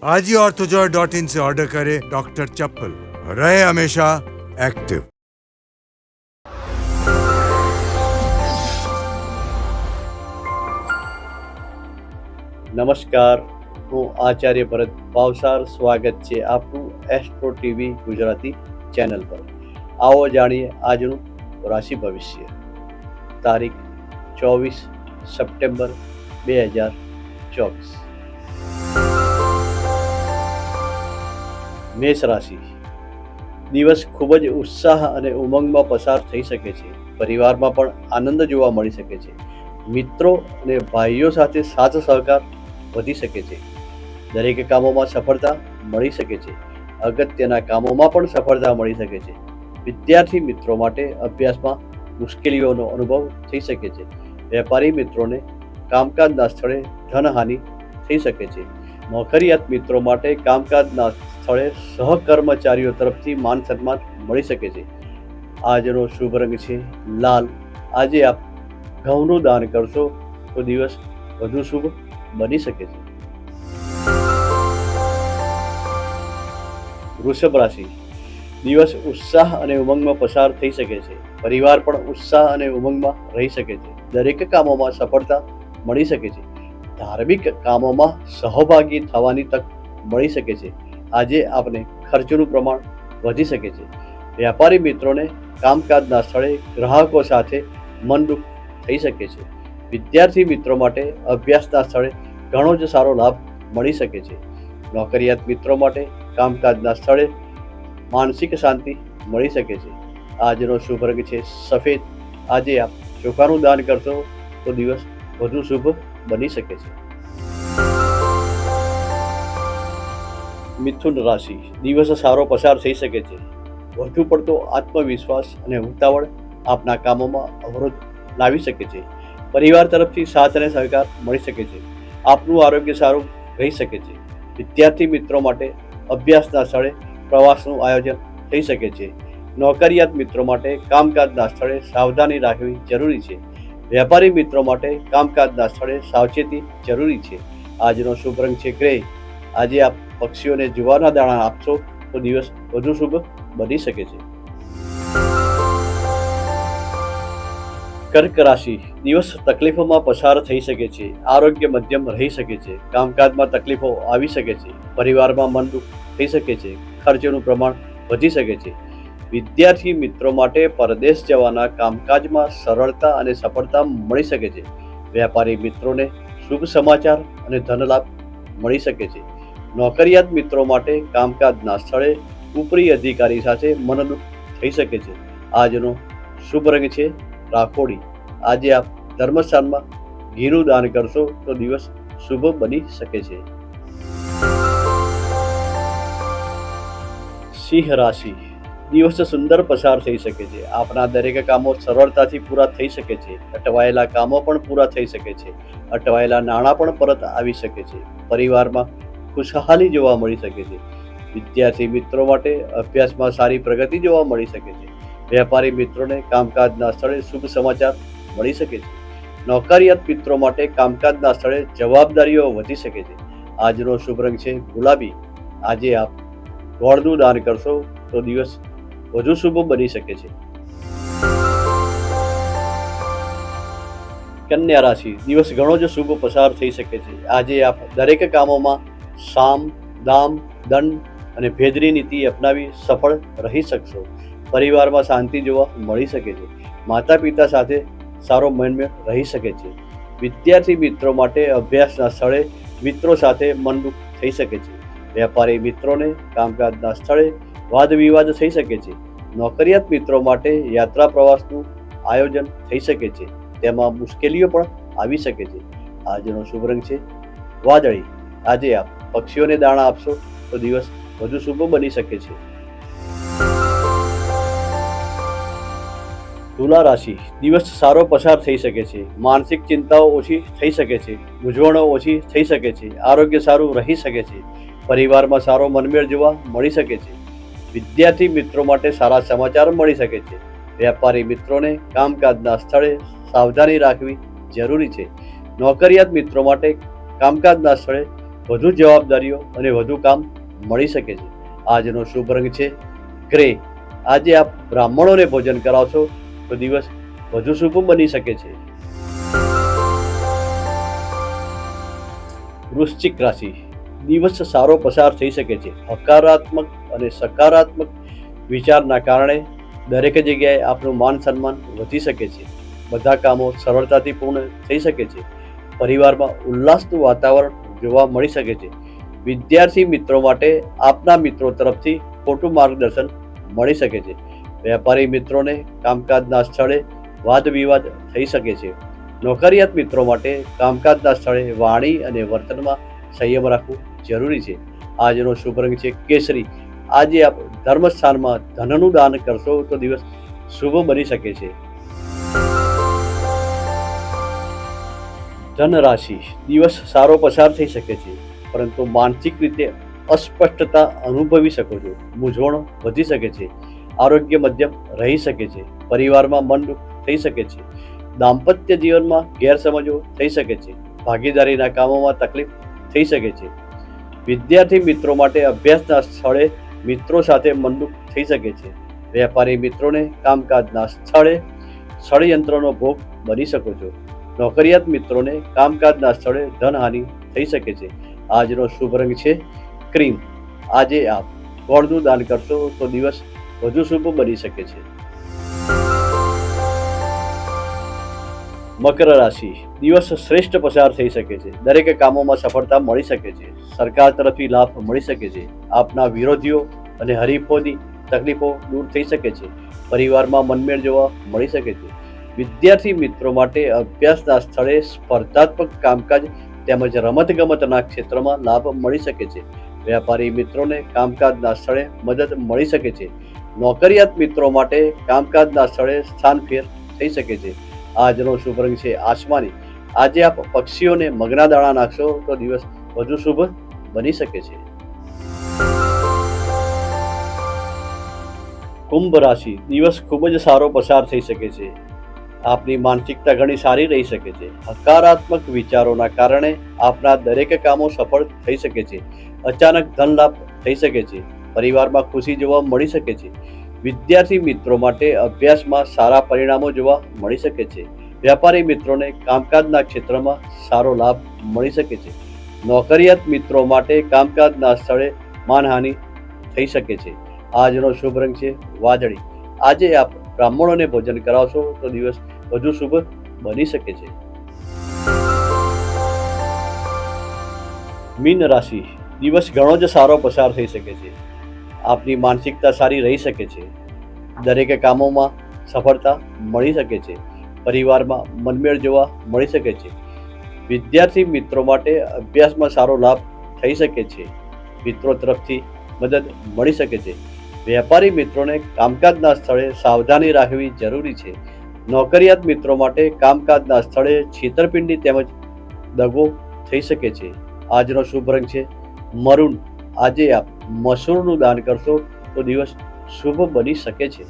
आज ही orthojoy.in से order करें डॉक्टर चप्पल, रहे हमेशा एक्टिव। નમસ્કાર, હું આચાર્ય ભરત ભાવસાર સ્વાગત છે આપનું એસ્ટ્રો ટીવી ગુજરાતી ચેનલ પર। આવો જાણીએ આજનું રાશિ ભવિષ્ય। તારીખ 24 સપ્ટેમ્બર 2024। મેષ રાશિ। દિવસ ખૂબ જ ઉત્સાહ અને ઉમંગમાં પસાર થઈ શકે છે। પરિવારમાં પણ આનંદ જોવા મળી શકે છે। મિત્રો અને ભાઈઓ સાથે સાથ સહકાર વધી શકે છે। દરેક કામોમાં સફળતા મળી શકે છે। અગત્યના કામોમાં પણ સફળતા મળી શકે છે। વિદ્યાર્થી મિત્રો માટે અભ્યાસમાં મુશ્કેલીઓનો અનુભવ થઈ શકે છે। વેપારી મિત્રોને કામકાજના સ્થળે ધનહાનિ થઈ શકે છે। નોકરિયાત મિત્રો માટે કામકાજના સ્થળે સહકર્મચારીઓ તરફથી માન સન્માન મળી શકે છે। આજનો શુભ રંગ છે લાલ। આજે આપ ઘઉંનું દાન કરશો તો દિવસ વધુ શુભ બની શકે છે। વૃષભ રાશિ। દિવસ ઉત્સાહ અને ઉમંગમાં પસાર થઈ શકે છે। પરિવાર પણ ઉત્સાહ અને ઉમંગમાં રહી શકે છે। દરેક કામોમાં સફળતા મળી શકે છે। ધાર્મિક કામોમાં સહભાગી થવાની તક મળી શકે છે। આજે આપને ખર્ચનું પ્રમાણ વધી શકે છે। વ્યાપારી મિત્રોને કામકાજના સ્થળે ગ્રાહકો સાથે મનદુખ થઈ શકે છે। વિદ્યાર્થી મિત્રો માટે અભ્યાસના સ્થળે ઘણો જ સારો લાભ મળી શકે છે। નોકરિયાત મિત્રો માટે કામકાજના સ્થળે માનસિક શાંતિ મળી શકે છે। આજનો શુભ રંગ છે સફેદ। આજે આપ ચોખાનું દાન કરશો તો દિવસ વધુ શુભ બની શકે છે। મિથુન રાશિ। દિવસ સારો પસાર થઈ શકે છે। વધુ પડતો આત્મવિશ્વાસ અને ઉતાવળ આપના કામોમાં અવરોધ લાવી શકે છે। પરિવાર તરફથી સાથ અને સહકાર મળી શકે છે। આપનું આરોગ્ય સારું રહી શકે છે। વિદ્યાર્થી મિત્રો માટે અભ્યાસના સ્થળે પ્રવાસનું આયોજન થઈ શકે છે। નોકરિયાત મિત્રો માટે કામકાજના સ્થળે સાવધાની રાખવી જરૂરી છે। વેપારી મિત્રો માટે કામકાજના સ્થળે સાવચેતી જરૂરી છે। આજનો શુભ રંગ છે ગ્રે। આજે આપ પક્ષીઓને જુવારના દાણા આપશો તો દિવસ વધુ શુભ બની શકે છે। કર્ક રાશિ। દિવસ તકલીફોમાં પસાર થઈ શકે છે। આરોગ્ય મધ્યમ રહી શકે છે। કામકાજમાં તકલીફો આવી શકે છે। પરિવારમાં મન દુઃખ થઈ શકે છે। ખર્ચનું પ્રમાણ વધી શકે છે। વિદ્યાર્થી મિત્રો માટે પરદેશ જવાના કામકાજમાં સરળતા અને સફળતા મળી શકે છે। વેપારી મિત્રોને શુભ સમાચાર અને ધનલાભ મળી શકે છે। નોકરિયાત મિત્રો માટે કામકાજના સ્થળે ઉપરી અધિકારી સાથે મનદુખ થઈ શકે છે। આજનો શુભ રંગ છે રાખોડી। આજે આપ ધર્મસ્થાનમાં ઘીનું દાન કરશો તો દિવસ શુભ બની શકે છે। સિંહ રાશિ। દિવસ સુંદર પસાર થઈ શકે છે। આપણા દરેક કામો સરળતાથી પૂરા થઈ શકે છે। અટવાયેલા કામો પણ પૂરા થઈ શકે છે। અટવાયેલા નાણાં પણ પરત આવી શકે છે। પરિવારમાં ખુશહાલી જોવા મળી શકે છે। વિદ્યાર્થી મિત્રો માટે અભ્યાસમાં સારી પ્રગતિ જોવા મળી શકે છે। વેપારી મિત્રોને કામકાજના સ્થળે શુભ સમાચાર મળી શકે છે। નોકરિયાત મિત્રો માટે કામકાજના સ્થળે જવાબદારીઓ વધી શકે છે। આજનો શુભ રંગ છે ગુલાબી। આજે આપ ગોળનું દાન કરશો તો દિવસ વધુ શુભ બની શકે છે। કન્યા રાશિ। દિવસ ઘણો જ શુભ પસાર થઈ શકે છે। આજે આપ દરેક કામોમાં સામ દામ દંડ અને ભેદની નીતિ અપનાવી સફળ રહી શકશો। પરિવારમાં શાંતિ જોવા મળી શકે છે। માતા પિતા સાથે સારો મેળમેળ રહી શકે છે। વિદ્યાર્થી મિત્રો માટે અભ્યાસના સ્થળે મિત્રો સાથે મનદુખ થઈ શકે છે। વેપારી મિત્રોને કામકાજના સ્થળે વાદ વિવાદ થઈ શકે છે। નોકરિયાત મિત્રો માટે યાત્રા પ્રવાસનું આયોજન થઈ શકે છે। તેમાં મુશ્કેલીઓ પણ આવી શકે છે। આજનો શુભ રંગ છે વાદળી। આજે આપ પક્ષીઓને દાણા આપશો તો દિવસ વધુ શુભ બની શકે છે। તુલા રાશિ। દિવસ સારો પસાર થઈ શકે છે। માનસિક ચિંતાઓ ઓછી થઈ શકે છે। મૂંઝવણો ઓછી થઈ શકે છે। આરોગ્ય સારું રહી શકે છે। પરિવારમાં સારો મનમેળ જોવા મળી શકે છે। વિદ્યાર્થી મિત્રો માટે સારા સમાચાર મળી શકે છે। વેપારી મિત્રોને કામકાજના સ્થળે સાવધાની રાખવી જરૂરી છે। નોકરિયાત મિત્રો માટે કામકાજના સ્થળે વધુ જવાબદારીઓ અને વધુ કામ મળી શકે છે. આજનો શુભ રંગ છે ગ્રે. આજે આપ બ્રાહ્મણોને ભોજન કરાવશો તો દિવસ વધુ શુભ બની શકે છે. વૃશ્ચિક રાશિ. દિવસ સારો પસાર થઈ શકે છે. હકારાત્મક અને સકારાત્મક વિચારના કારણે દરેક જગ્યાએ આપનું માન સન્માન વધી શકે છે. બધા કામો સરળતાથી પૂર્ણ થઈ શકે છે. પરિવારમાં ઉલ્લાસનું વાતાવરણ જોવા મળી શકે છે. વિદ્યાર્થી મિત્રો માટે આપના મિત્રો તરફથી ખોટું માર્ગદર્શન મળી શકે છે. વેપારી મિત્રોને કામકાજના સ્થળે વાદ વિવાદ થઈ શકે છે. નોકરિયાત મિત્રો માટે કામકાજના સ્થળે વાણી અને વર્તનમાં સંયમ રાખવું જરૂરી છે. આજનો શુભ રંગ છે કેસરી. આજે આપ ધર્મસ્થાનમાં ધનનું દાન કરશો તો દિવસ શુભ બની શકે છે. ધન રાશિ. દિવસ સારો પસાર થઈ શકે છે, પરંતુ માનસિક રીતે અસ્પષ્ટતા અનુભવી શકો છો. મૂંઝવણ વધી શકે છે. આરોગ્ય મધ્યમ રહી શકે છે. પરિવારમાં મન દુઃખ થઈ શકે છે. દાંપત્ય જીવનમાં ગેરસમજો થઈ શકે છે. ભાગીદારીના કામોમાં તકલીફ થઈ શકે છે. વિદ્યાર્થી મિત્રો માટે અભ્યાસના સ્થળે મિત્રો સાથે મનદુખ થઈ શકે છે. વેપારી મિત્રોને કામકાજના સ્થળે ષડયંત્રનો ભોગ બની શકો છો. નોકરિયાત મિત્રોને કામકાજના સ્થળે ધનહાનિ થઈ શકે છે. આજનો શુભ રંગ છે ક્રીમ. આજે આપ ગોળનું દાન કરશો તો દિવસ વધુ શુભ બની શકે છે. મકર રાશિ. દિવસ શ્રેષ્ઠ પસાર થઈ શકે છે. દરેક કામોમાં સફળતા મળી શકે છે. સરકાર તરફથી લાભ મળી શકે છે. આપના વિરોધીઓ અને હરીફોની તકલીફો દૂર થઈ શકે છે. પરિવારમાં મનમેળ જોવા મળી શકે છે. વિદ્યાર્થી મિત્રો માટે અભ્યાસના સ્થળે સ્પર્ધાત્મક કામકાજ તેમજ રમતગમતના ક્ષેત્રમાં લાભ મળી શકે છે. વેપારી મિત્રોને કામકાજના સ્થળે મદદ મળી શકે છે. નોકરિયાત મિત્રો માટે કામકાજના સ્થળે સ્થાનફેર થઈ શકે છે. આજનો શુભ રંગ છે આસમાની. આજે આપ પક્ષીઓને મગના દાણા નાખશો તો દિવસ વધુ શુભ બની શકે છે. કુંભ રાશિ. દિવસ ખૂબ જ સારો પસાર થઈ શકે છે. આપની માનસિકતા ઘણી સારી રહી શકે છે. હકારાત્મક વિચારોના કારણે આપના દરેક કામો સફળ થઈ શકે છે. અચાનક ધન લાભ થઈ શકે છે. પરિવારમાં ખુશી જોવા મળી શકે છે. વિદ્યાર્થી મિત્રો માટે અભ્યાસમાં સારા પરિણામો જોવા મળી શકે છે. વેપારી મિત્રોને કામકાજના ક્ષેત્રમાં સારો લાભ મળી શકે છે. નોકરિયાત મિત્રો માટે કામકાજના સ્થળે માનહાનિ થઈ શકે છે. આજનો શુભ રંગ છે વાદળી. આજે આપ બ્રાહ્મણોને ભોજન કરાવશો તો દિવસ વધુ શુભ બની શકે છે. મીન રાશિ. દિવસ ઘણો જ સારો પસાર થઈ શકે છે. આપની માનસિકતા સારી રહી શકે છે. દરેક કામોમાં સફળતા મળી શકે છે. પરિવારમાં મનમેળ જોવા મળી શકે છે. વિદ્યાર્થી મિત્રો માટે અભ્યાસમાં સારો લાભ થઈ શકે છે. મિત્રો તરફથી મદદ મળી શકે છે. વેપારી મિત્રોને કામકાજના સ્થળે સાવધાની રાખવી જરૂરી છે. નોકરિયાત મિત્રો માટે કામકાજના સ્થળે છેતરપિંડી તેમજ દગો થઈ શકે છે. આજનો શુભ રંગ છે મરૂન. આજે આપ મસૂરનું દાન કરશો તો દિવસ શુભ બની શકે છે.